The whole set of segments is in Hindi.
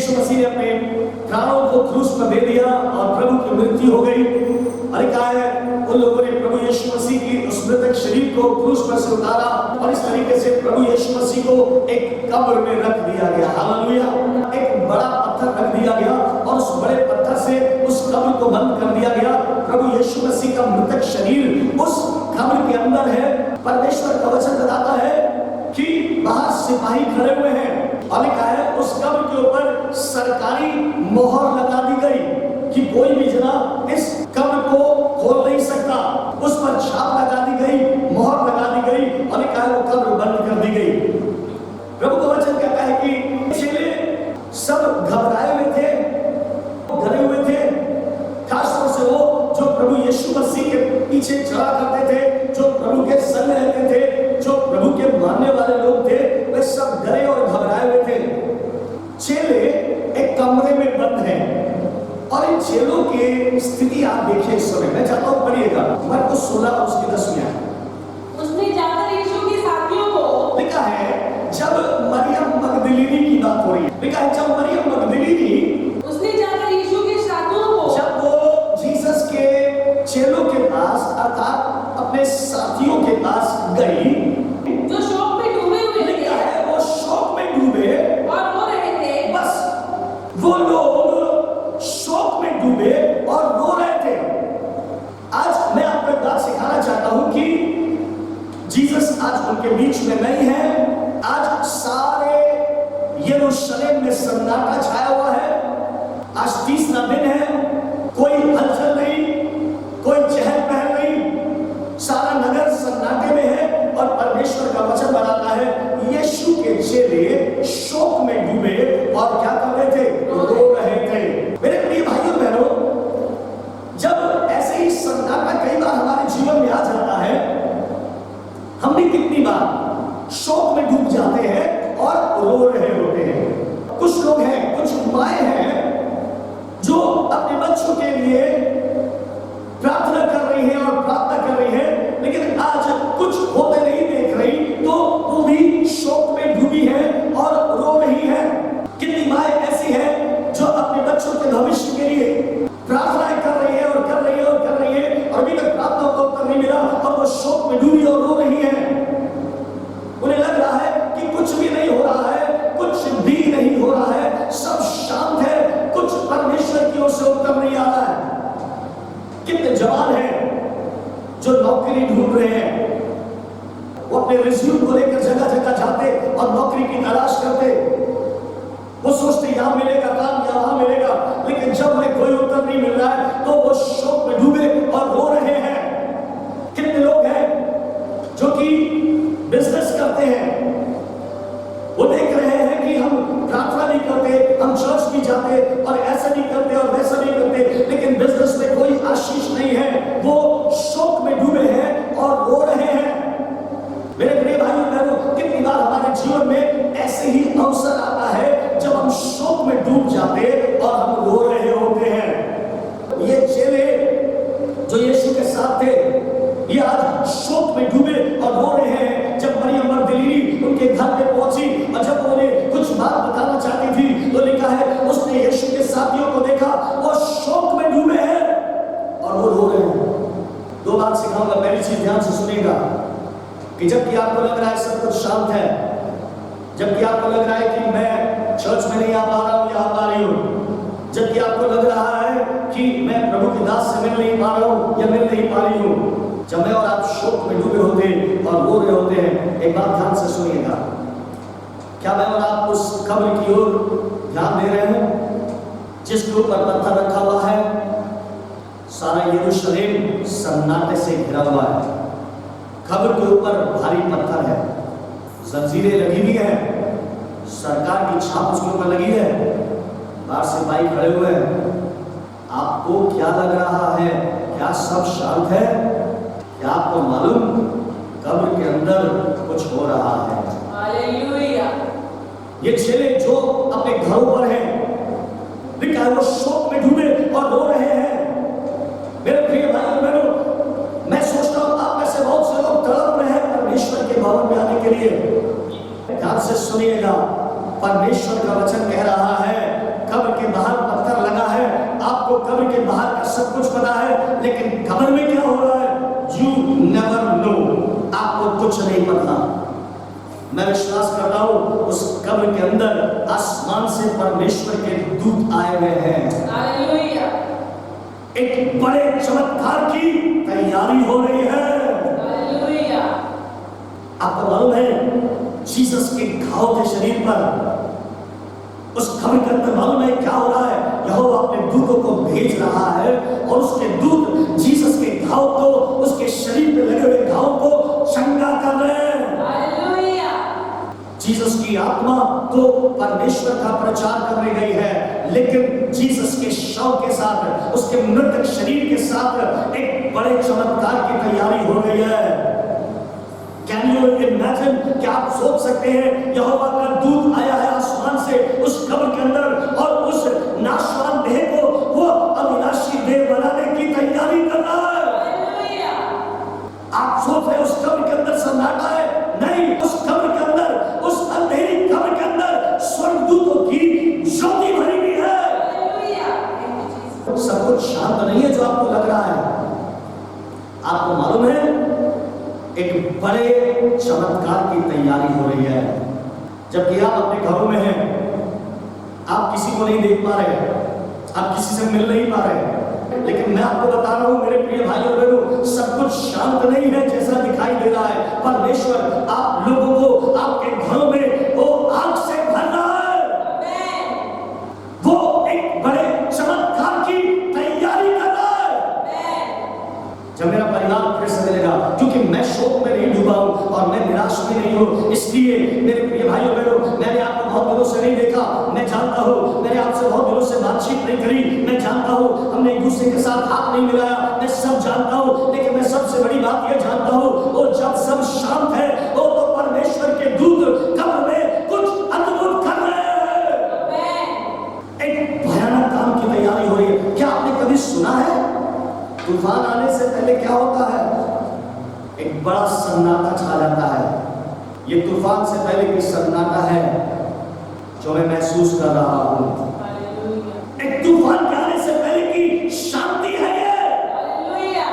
यीशु मसीह ने अपने प्राणों को क्रूस पर दे दिया और प्रभु की मृत्यु हो गई। और कहा है उन लोगों ने प्रभु यीशु मसीह की उस मृतक शरीर को क्रूस पर से उतारा और इस तरीके से प्रभु यीशु मसीह को एक कब्र में रख दिया गया। हालेलुया। एक बड़ा पत्थर रख दिया गया और उस बड़े पत्थर से उस कब्र को बंद कर दिया गया। प्रभु यीशु मसीह का मृतक शरीर उस कब्र के अंदर है। परमेश्वर का वचन बताता है कि बाहर सिपाही खड़े हुए हैं और लिखा है उस कब्र के ऊपर सरकारी मोहर लगा दी गई कि कोई भी जना इस कब्र को खोल नहीं सकता। उस पर छाप लगा दी गई, मोहर लगा दी गई और लिखा है वो कब्र बंद कर दी गई। प्रभु का वचन कहता है कि चेले सब घबराए हुए थे, डरे हुए थे। खासतौर से वो जो प्रभु यीशु मसीह के पीछे चला करते थे, जो प्रभु के संग रहते थे, जो प्रभु के मानने वाले लोग थे, वे सब डरे और घबराए हुए थे। चेले एक कमरे में बंद हैं और इन चेलों की स्थिति आप देखिए इस समय। मैं चाहता हूं पढ़िएगा मरकुस 16 और उसकी 10 आयत। उसने जाकर यीशु के साथियों को लिखा है जब मरियम मगदलीनी की बात हो रही है, लिखा है जब मरियम मगदलीनी उसने जाकर यीशु के साथियों को जब वो जीसस के चेलों के पास अर्थात अपने साथियों के पास गई जो शोक में डूबे हुए थे, लिखा है वो शोक में डूबे और रो रहे थे। बस वो लोग शोक में डूबे और रो रहे थे। आज मैं आपको एक बात सिखाना चाहता हूं कि जीसस आज उनके बीच में नहीं है। आज सारे यरूशलेम में सन्नाटा छाया हुआ है। आज 30वां दिन है, कोई हलचल नहीं, कोई चहल पहल नहीं, सारा नगर सन्नाटे में है और परमेश्वर का वचन बताता है यीशु के चेले शोक में डूबे और क्या कर रहे थे? रो रहे थे। मेरे प्रिय भाइयों बहनों, जब ऐसे ही सन्नाटा कई बार हमारे जीवन में आ जाता है, हम भी कितनी बार शोक में डूब जाते हैं और रो रहे होते हैं। कुछ लोग हैं, कुछ माएं हैं जो अपने बच्चों के लिए प्रार्थना कर रही हैं और प्रार्थना कर रही हैं, लेकिन आज कुछ होते नहीं देख रही तो वो भी शोक में डूबी है और रो रही है। कितनी माएं ऐसी हैं जो अपने बच्चों के भविष्य के लिए प्रार्थनाएं कर रही है और कर रही है और कर रही है और अभी तक प्रार्थना का उत्तर नहीं मिला और वो शोक में डूबी और रो रही है। उन्हें लग रहा है कि कुछ भी नहीं हो रहा है, कुछ भी नहीं हो रहा है, सब शांत है, कुछ परमेश्वर की ओर से उत्तर नहीं आ रहा है। कितने जवान हैं जो नौकरी ढूंढ रहे हैं, वो अपने रिज्यूम को लेकर जगह जगह जाते और नौकरी की तलाश करते। वो सोचते यहां मिलेगा काम या वहां मिलेगा, लेकिन जब उन्हें कोई उत्तर नहीं मिल रहा है तो वो शोक में डूबे और रो रहे हैं। कितने लोग हैं जो कि बिजनेस करते हैं, वो देख रहे हैं कि हम प्रार्थना नहीं करते, हम चर्च नहीं जाते और ऐसा नहीं करते और वैसा नहीं करते, लेकिन बिजनेस में कोई आशीष नहीं है। वो शोक में डूबे हैं और रो रहे हैं। मेरे प्रिय भाइयों बहनों, कितनी बार हमारे जीवन में ऐसे ही अवसर आता है जब हम शोक में डूब जाते और हम रो रहे होते हैं। ये चेले जो यीशु के साथ थे, ये आज शोक में डूबे और रो रहे हैं। जब मरियम मगदलीनी उनके घर पे पहुंची और जब उन्हें कुछ बात बताना चाहती थी तो लिखा है उसने यीशु के साथियों को देखा, वो शोक में डूबे हैं और वो रो रहे हैं। दो बात सिखाऊंगा, पहली चीज ध्यान से सुनिएगा कि जबकि आपको लग रहा है सब कुछ शांत है, जबकि आपको लग रहा है कि मैं चर्च में नहीं आ पा रहा हूं या आ पा रही हूं, जबकि आपको लग रहा है कि मैं प्रभु के दास से मिल नहीं पा रहा हूं या मिल नहीं पा रही हूं, जब मैं और आप शोक में डूबे होते और रो रहे होते हैं, एक बात ध्यान से सुनिएगा। क्या मैं और आप उस कब्र की ओर ध्यान दे रहे हैं जिसके ऊपर पत्थर रखा हुआ है? सारा यरूशलेम सन्नाटे से घिरा हुआ है। कब्र के ऊपर भारी पत्थर है, जंजीरें लगी हुई है, सरकार की छाप उसके ऊपर लगी है, बाहर सिपाही खड़े हुए हैं। आपको क्या लग रहा है? क्या सब शांत है? क्या आपको मालूम कब्र के अंदर कुछ हो रहा है? हालेलुया। ये चेले जो अपने घरों पर हैं, लिखा है वो शोक में डूबे और रो रहे हैं। मेरे प्रिय भाइयों बहनों, मैं सोचता हूं आप में से बहुत से लोग तड़प रहे हैं परमेश्वर के भवन में आने के लिए। ध्यान से सुनिएगा, परमेश्वर का वचन कह रहा है कब्र के बाहर पत्थर लगा है, आपको कब्र के बाहर का सब कुछ पता है, लेकिन कब्र में क्या हो रहा है यू नेवर नो, आपको कुछ नहीं पता। मैं विश्वास करता हूं उस कब्र के अंदर आसमान से परमेश्वर के दूत आए हुए हैं। हालेलुया। एक बड़े चमत्कार की तैयारी हो रही है। हालेलुया। आपको मालूम है जीसस के घाव थे शरीर पर, उस कब्र के अंदर मालूम है क्या हो रहा है, यहोवा अपने दूतों को भेज रहा है और उसके दूत जीसस के घाव को, उसके शरीर पे लगे हुए घाव को चंगा कर रहे हैं। हालेलुया। जीसस की आत्मा तो परमेश्वर का प्रचार करने गई है, लेकिन जीसस के शव के साथ, उसके मृतक शरीर के साथ एक बड़े चमत्कार की तैयारी हो रही है। कैन यू इमेजिन, क्या आप सोच सकते हैं यहोवा का दूत आया है आसमान से उस कब्र के अंदर और उस नाशवान देह को वो अविनाशी देह बनाने की तैयारी कर रहा है। हालेलुया। आप सोच रहे उस कब्र के अंदर सन्नाटा है? नहीं, उस कब्र के अंदर, उस अंधेरी कब्र के अंदर स्वर्गदूतों की ज्योति भरी हुई है। हालेलुया। सब कुछ शांत नहीं है जो आपको लग रहा है। आपको मालूम है एक बड़े चमत्कार की तैयारी हो रही है। जबकि आप अपने घरों में हैं, आप किसी को नहीं देख पा रहे, आप किसी से मिल नहीं पा रहे, लेकिन मैं आपको बता रहा हूं मेरे प्रिय भाइयों बहनों, सब कुछ शांत नहीं है जैसा दिखाई दे रहा है। परमेश्वर आप लोगों को आपके घरों में वो आग से भर रहा है, वो एक बड़े चमत्कार की तैयारी कर रहा है। जब मेरा परिवार फिर से मिलेगा, क्योंकि मैं शोक में नहीं डूबा हूं और मैं निराश भी नहीं हूं, इसलिए मेरे प्रिय भाइयों बहनों, मैंने आपको बहुत दिनों से नहीं देखा, मैं जानता हूं, मैंने आपसे बहुत दिनों से बातचीत नहीं करी, मैं जानता हूं, हमने एक दूसरे के साथ हाथ नहीं मिलाया, मैं सब जानता हूं, लेकिन मैं सबसे बड़ी बात यह जानता हूं, वो जब सब शांत है, वो तो परमेश्वर के दूत कब्र में कुछ अद्भुत कर रहे हैं। एक भयानक काम की तैयारी हो रही है। क्या आपने कभी सुना है तूफान आने से पहले क्या होता है? एक बड़ा सन्नाटा छा जाता है। ये तूफान से पहले की सन्नाटा है जो मैं महसूस कर रहा हूं। हालेलुया। एक तूफान के आने से पहले की शांति है ये। हालेलुया।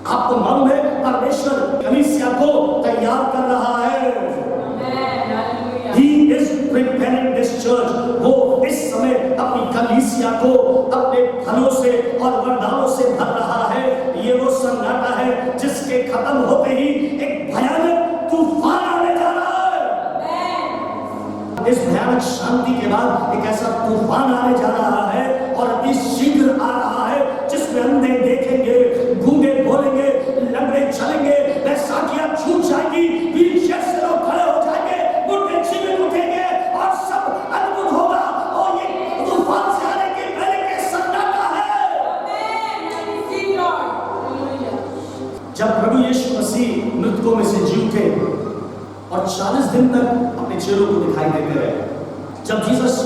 आपको मालूम है परमेश्वर कलीसिया को तैयार कर रहा है। आमेन। Hallelujah. He is preparing this church. वो इस समय अपनी कलीसिया को अपने फलों से और वरदानों से भर रहा है। ये वो सन्नाटा है जिसके खत्म होते ही एक भयानक तूफान आने जा रहा है। इस भयानक शांति के बाद एक ऐसा तूफान आने जा रहा है और अति शीघ्र आ रहा है जिसमें अंधे देखेंगे, गूंगे बोलेंगे, लंगड़े चलेंगे, बैसाखियां छूट जाएगी, व्हीलचेयर से लोग खड़े हो जाएंगे, मुर्दे जीवित उठेंगे और सब अद्भुत होगा। और ये तूफान से आने के पहले के सन्नाटा है। जब प्रभु यीशु मसीह मृतकों में से जी उठे और 40 दिन तक अपने चेलों को दिखाई देते रहे, जब जीसस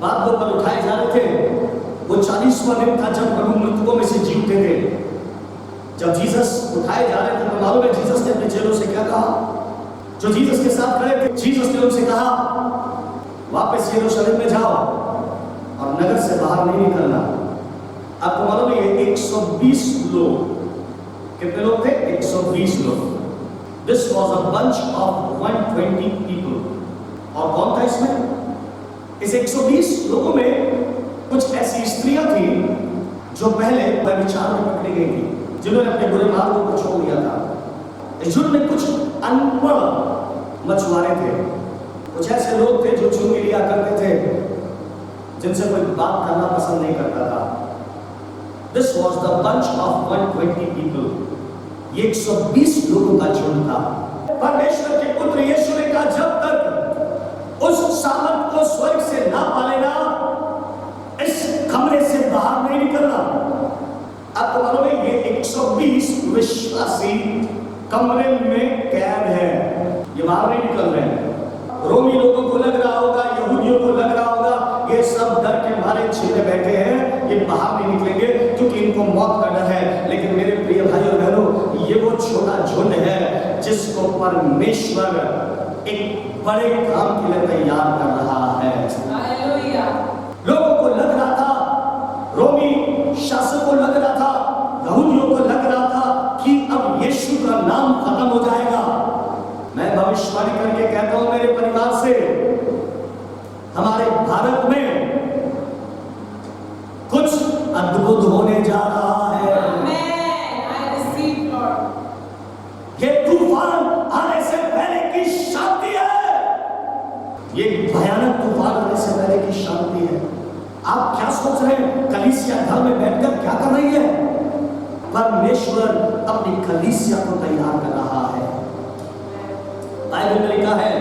बादलों पर उठाए जा रहे थे, वो 40वां दिन था जब प्रभु मृतकों में से जी उठे थे। जब जीसस उठाए जा रहे थे तो मालूम है जीसस ने अपने चेलों से क्या कहा? जो जीसस के साथ खड़े थे, जीसस ने उनसे कहा वापस यरूशलेम में जाओ और नगर से बाहर नहीं निकलना। आपको मालूम है ये 120 लोग, कितने लोग थे? 120 लोग। This was a bunch of 120 people. और कौन था इसमें? इस 120 लोगों में कुछ ऐसी स्त्रियां थी जो पहले व्यभिचार में पकड़ी गई थी, जिन्होंने अपने बुरे मार्गों को छोड़ दिया था। इस झुंड में कुछ अनपढ़ मछुआरे थे, कुछ ऐसे लोग थे जो चुंगी लिया करते थे, जिनसे कोई बात करना पसंद नहीं करता था। This was the bunch of 120 people. ये 120 लोगों का झुंड था। परमेश्वर के पुत्र यीशु ने कहा जब तक उस सामर्थ को स्वर्ग से ना पालेगा, इस कमरे से बाहर नहीं निकलना। आपको मालूम है ये 120 विश्वासी कमरे में कैद है, ये बाहर नहीं निकल रहे हैं। रोमी लोगों को लग रहा होगा, यहूदियों को लग रहा होगा ये सब डर के मारे छिपे बैठे हैं, ये बाहर नहीं निकलेंगे क्योंकि इनको मौत का डर है। लेकिन मेरे प्रिय भाइयों बहनों, ये वो छोटा झुंड है जिसको परमेश्वर एक बड़े काम के लिए तैयार कर रहा है। Hallelujah. लोगों को लग रहा था, रोमी शासक को लग रहा था, यहूदियों को लग रहा था कि अब यीशु का नाम खत्म हो जाएगा। मैं भविष्यवाणी करके कहता हूं मेरे परिवार से, हमारे भारत में कुछ अद्भुत होने जा रहा है। Amen. I receive, Lord. ये तूफान आने से पहले की शांति है। ये भयानक तूफान आने से पहले की शांति है। आप क्या सोच रहे हैं? कलीसिया घर में बैठकर क्या कर रही है? परमेश्वर अपनी कलीसिया को तैयार कर रहा है। बाइबल में लिखा है,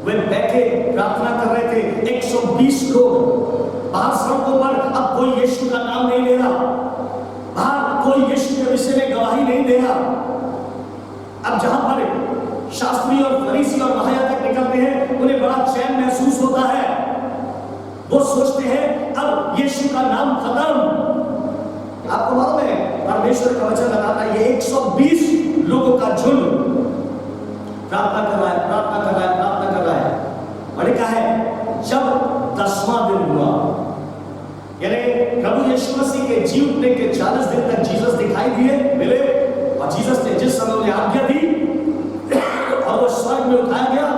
वे बैठे प्रार्थना कर रहे थे, 120 लोग बाहर सड़कों पर। अब कोई यीशु का नाम नहीं ले रहा, बाहर कोई यीशु के विषय में गवाही नहीं दे रहा। अब जहां पर शास्त्री और फरीसी और महायाजक निकलते हैं, उन्हें बड़ा चैन महसूस होता है। वो सोचते हैं अब यीशु का नाम खत्म। आपको मालूम है, परमेश्वर का वचन बताता है, ये 120 लोगों का झुंड प्रार्थना कर रहा है, प्रार्थना कर रहा है, प्रार्थना कर रहा है। और लिखा है, जब 10वां दिन हुआ, यानी प्रभु यीशु मसीह के जी उठने के 40 दिन तक जीसस दिखाई दिए, मिले, और जीसस ने जिस समय उन्हें आज्ञा दी और वो स्वर्ग में उठाया गया,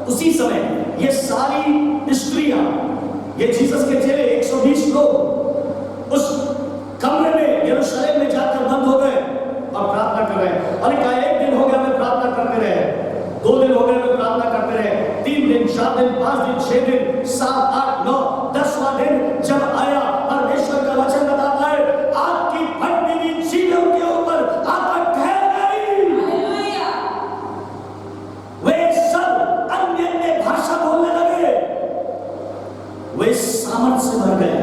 उसी समय ये सारी स्त्रियां, ये जीसस के चेले 120 लोग उस कमरे में यरूशलेम में जाकर बंद हो गए और प्रार्थना कर रहे हैं। और कहा, 1 दिन हो गया वे प्रार्थना करते रहे, 2 दिन हो गए वे प्रार्थना करते रहे, 3 दिन, 4 दिन, 5 दिन, 6 दिन, 7, 8, 9, 10वां दिन जब आया, परमेश्वर का वचन बताता है, आग की फटती हुई चीलों के ऊपर आकर ठहर गई। Hallelujah. वे सब अन्य भाषा बोलने लगे, वे सामर्थ से भर गए,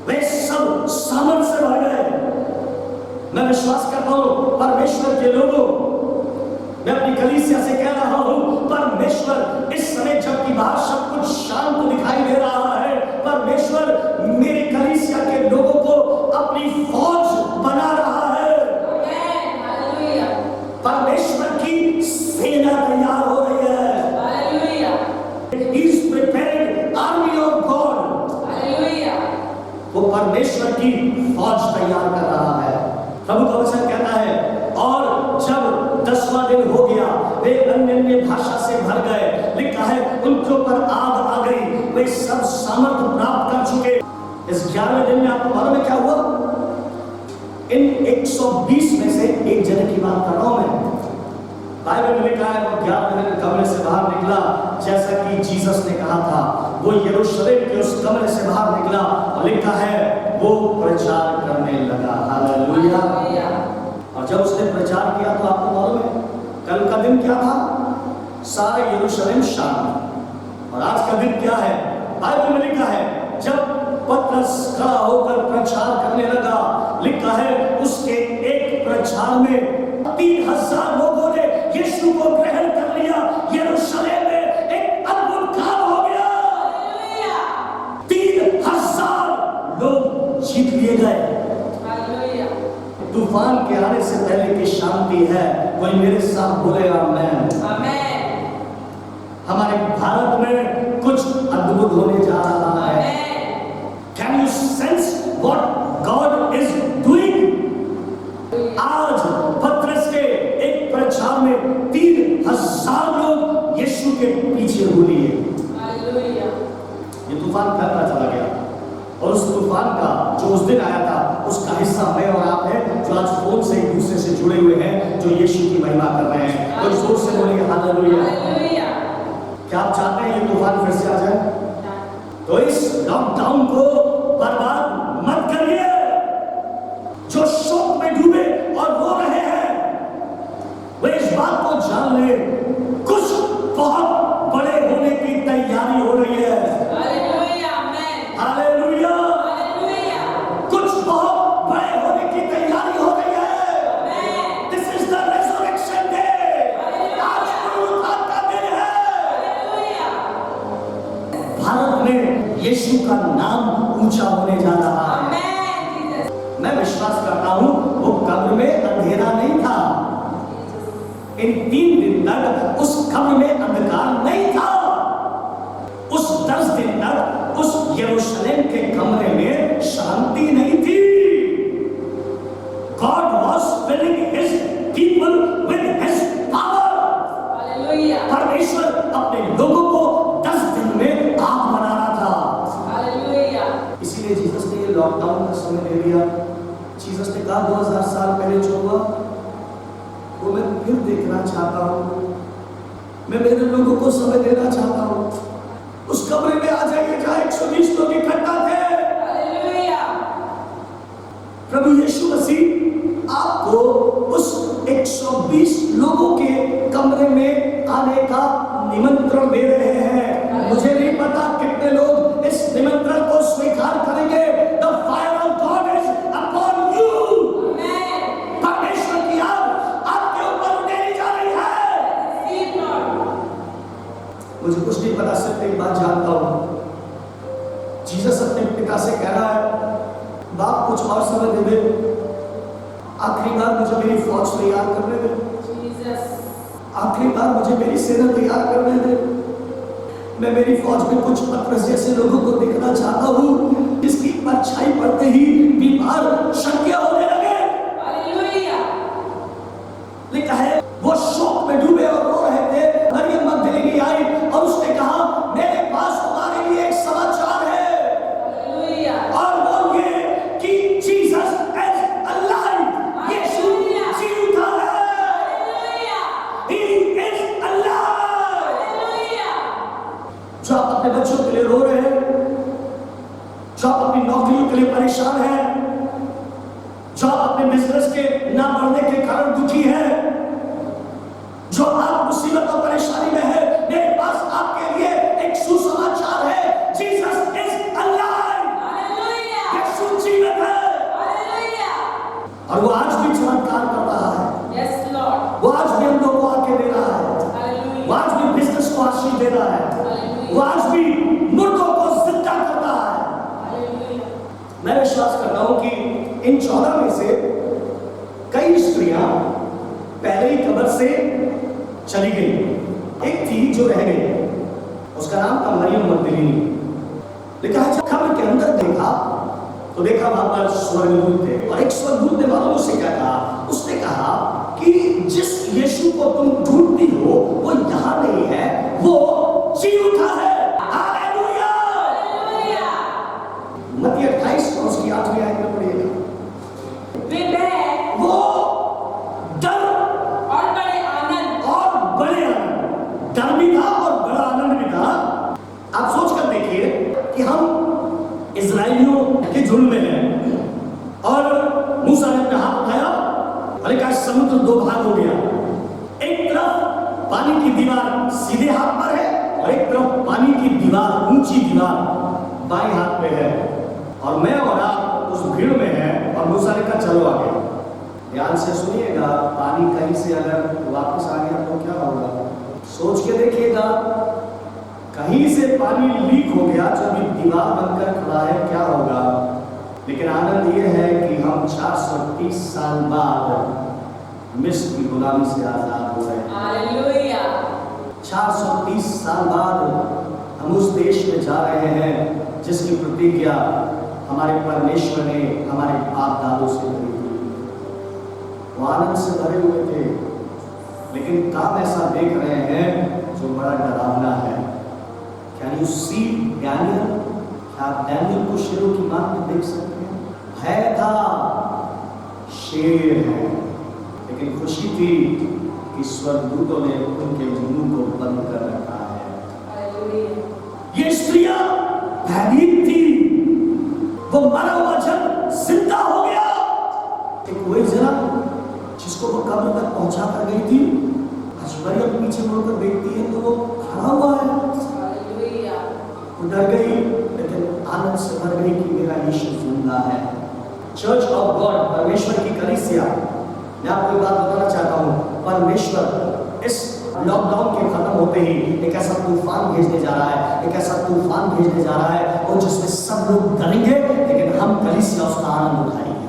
वे सब सामर्थ से भर गए। मैं विश्वास करता हूं परमेश्वर के लोगों, मैं अपनी कलीसिया से कह रहा हूं, परमेश्वर इस समय जबकि बाहर सब कुछ शांत दिखाई दे रहा है, परमेश्वर मेरी कलीसिया के लोगों को अपनी फौज बना रहा है। Amen. Hallelujah. परमेश्वर की सेना तैयार हो रही है। Hallelujah. He is preparing army of God. Hallelujah. वो परमेश्वर की फौज तैयार कर रहा है। प्रभु का वचन कहता है, और जब 10वां दिन हो गया, वे अन्य भाषा से भर गए। लिखा है, उनके ऊपर आग आ गई, वे सब सामर्थ्य प्राप्त कर चुके। इस 11वें दिन में आपको मालूम है क्या हुआ? इन 120 में से एक जने की बात कर रहा हूं मैं। बाइबल में लिखा है, वो 11वें दिन कमरे से बाहर निकला, जैसा कि जीसस ने कहा था। वो यरूशलेम के उस कमरे से बाहर निकला और लिखा है, वो प्रचार करने लगा। हालेलुया। Hallelujah. और जब उसने प्रचार किया तो आपको मालूम है कल का दिन क्या था? सारे यरूशलेम शांत। और आज का दिन क्या है? बाइबल में लिखा है, जब पतरस खड़ा होकर प्रचार करने लगा, लिखा है उसके एक प्रचार में 3000 लोगों ने यीशु को ग्रहण कर लिया। यरूशलेम में एक अद्भुत काम हो गया। Hallelujah. 3000 लोग जीत लिए गए। Hallelujah. तूफान के आने से पहले की शांति है। कोई मेरे साथ बोले आमेन। Amen. हमारे भारत में कुछ अद्भुत होने जा रहा है। Amen. Can you sense what God is doing? आज पतरस के एक प्रचार में 3000 लोग यीशु के पीछे हो लिए। Hallelujah. ये तूफान फैलता चला गया, और उस तूफान का जो उस दिन आया था, उसका हिस्सा मैं और आप हैं, जो आज फोन से एक दूसरे से जुड़े हुए हैं, जो यीशु की महिमा कर रहे हैं। कोई जोर से बोलेंगे हालेलुया। Hallelujah. क्या आप चाहते हैं ये तूफान फिर से आ जाए? तो इस लॉकडाउन को बर्बाद मत करिए। जो शोक में डूबे और रो रहे हैं, वे इस बात को जान ले, कुछ बहुत बड़े होने की तैयारी हो रही है। Hallelujah. Amen. हालेलुया। Hallelujah. कुछ बहुत बड़े होने की तैयारी हो रही है। Amen. This is the resurrection day. आज पुनरुत्थान का दिन है। Hallelujah. भारत में यीशु का नाम ऊंचा होने जा रहा है। Amen. Jesus. मैं विश्वास करता हूं वो कब्र में अंधेरा नहीं था। इन 3 दिन तक उस कब्र में अंधकार नहीं था। उस यरूशलेम के कमरे में शांति नहीं थी। God was filling his people with his power. Hallelujah. परमेश्वर अपने लोगों को 10 दिन में आग बना रहा था। Hallelujah. इसीलिए जीसस ने ये लॉकडाउन का समय दे दिया। जीसस ने कहा 2000 साल पहले जो हुआ वो मैं फिर देखना चाहता हूँ। मैं मेरे लोगों को समय देना चाहता हूँ। उस कमरे में आ जाइए जहाँ 120 लोग इकट्ठा थे। Hallelujah. प्रभु यीशु मसीह आपको उस 120 लोगों के कमरे में आने का निमंत्रण दे रहे हैं। मुझे नहीं पता कितने लोग इस निमंत्रण को स्वीकार करेंगे। The fire of God is upon you. Amen. परमेश्वर की आग आपके ऊपर उड़ेली जा रही है। Receive, Lord. मुझे कुछ नहीं पता, सिर्फ एक बात जानता हूँ। जीसस अपने पिता से कह रहा है, बाप कुछ और समय दे दे, आखिरी बार मुझे मेरी फौज तैयार करने दे, Jesus. आखिरी बार मुझे मेरी सेना तैयार करने दे। मैं मेरी फौज में कुछ पतरस जैसे लोगों को देखना चाहता हूँ जिसकी परछाई पड़ते ही बीमार शक्य होने लगे। Hallelujah. लिखा है वो शोक में डूबे और रो रहे थे। मरियम मगदलीनी आई और उसने कहा मेरे पास तुम्हारे लिए एक समाचार है, Hallelujah. और वो ये कि जीसस इज अलाइव। यीशु जी उठा है। Hallelujah. He is alive. Hallelujah. जो आप अपने बच्चों के लिए रो रहे हैं, जो आप अपनी नौकरियों के लिए परेशान हैं, जो आप अपने बिजनेस के ना बढ़ने के कारण दुखी हैं, जो आप मुसीबत और परेशानी में है, मेरे पास आपके लिए एक सुसमाचार है। Jesus is alive. Hallelujah. यीशु जीवित है Hallelujah. और वो आज भी चमत्कार कर रहा है। Yes, Lord. वो आज भी हम लोगों को आके दे रहा है। वो Hallelujah. आज भी बिजनेस को आशीष दे रहा है। Hallelujah. वो आज भी मुर्दों को जिंदा कर रहा है। Hallelujah. मैं विश्वास करता हूं कि इन 14 में से कई स्त्रियां पहले ही कब्र से चली गई। एक थी जो रह गई, उसका नाम था मरियम मगदलीनी। लिखा है जब कब्र के अंदर देखा तो देखा वहां पर स्वर्गदूत थे, और एक स्वर्गदूत ने मालूम उससे क्या कहा। उसने कहा कि जिस यीशु को तुम ढूंढती हो वो यहाँ नहीं है, वो जी उठा है। हालेलुया। Hallelujah. मत्ती 28 और उसकी 8वीं आयत में पढ़िएगा। With that वो डर और बड़े आनंद और बड़े आनंद, डर भी था और बड़ा आनंद भी था। आप सोच कर देखिए कि हम इजराइलियों के झुंड में हैं और मूसा ने अपना हाथ उठाया और एक समुद्र 2 भाग हो गया। एक तरफ पानी की दीवार सीधे हाथ पर है और एक तरफ पानी की दीवार, ऊंची दीवार बाएं हाथ पे है, और मैं और आप उस भीड़ में हैं। और मूसा ने कहा चलो आगे। ध्यान से सुनिएगा, पानी कहीं से अगर वापस आ गया तो क्या होगा? सोच के देखिएगा, कहीं से पानी लीक हो गया जो भी दीवार बनकर खड़ा है, क्या होगा? लेकिन आनंद यह है कि हम 430 साल बाद मिस्र की गुलामी से आजाद हो रहे हैं। Hallelujah. 430 साल बाद हम उस देश में जा रहे हैं जिसकी प्रतिज्ञा हमारे परमेश्वर ने हमारे बाप दादों से करी थी। वो आनंद से भरे हुए थे, लेकिन काम ऐसा देख रहे हैं जो बड़ा डरावना है। Can you see Daniel? क्या आप डैनियल को शेरों की मार में देख सकते हैं? भय था, शेर है, लेकिन खुशी थी कि स्वर्गदूतों ने उनके मुंह को बंद कर रखा है। Hallelujah. ये स्त्रियां भयभीत थी। वो मरा हुआ जन जिंदा हो गया। एक वही जना जिसको वो कब्र तक पहुंचा कर गई थी, आज मरियम पीछे मुड़कर देखती है तो वो खड़ा हुआ है। Hallelujah. वो डर गई, लेकिन आनंद से भर गई कि मेरा यीशु जिंदा है। चर्च ऑफ गॉड, परमेश्वर की कलीसिया, मैं आपको एक बात बताना चाहता हूँ। परमेश्वर इस लॉकडाउन के खत्म होते ही एक ऐसा तूफान भेजने जा रहा है, एक ऐसा तूफान भेजने जा रहा है और जिसमें सब लोग डरेंगे, लेकिन हम कलीसिया उसका आनंद उठाएंगे।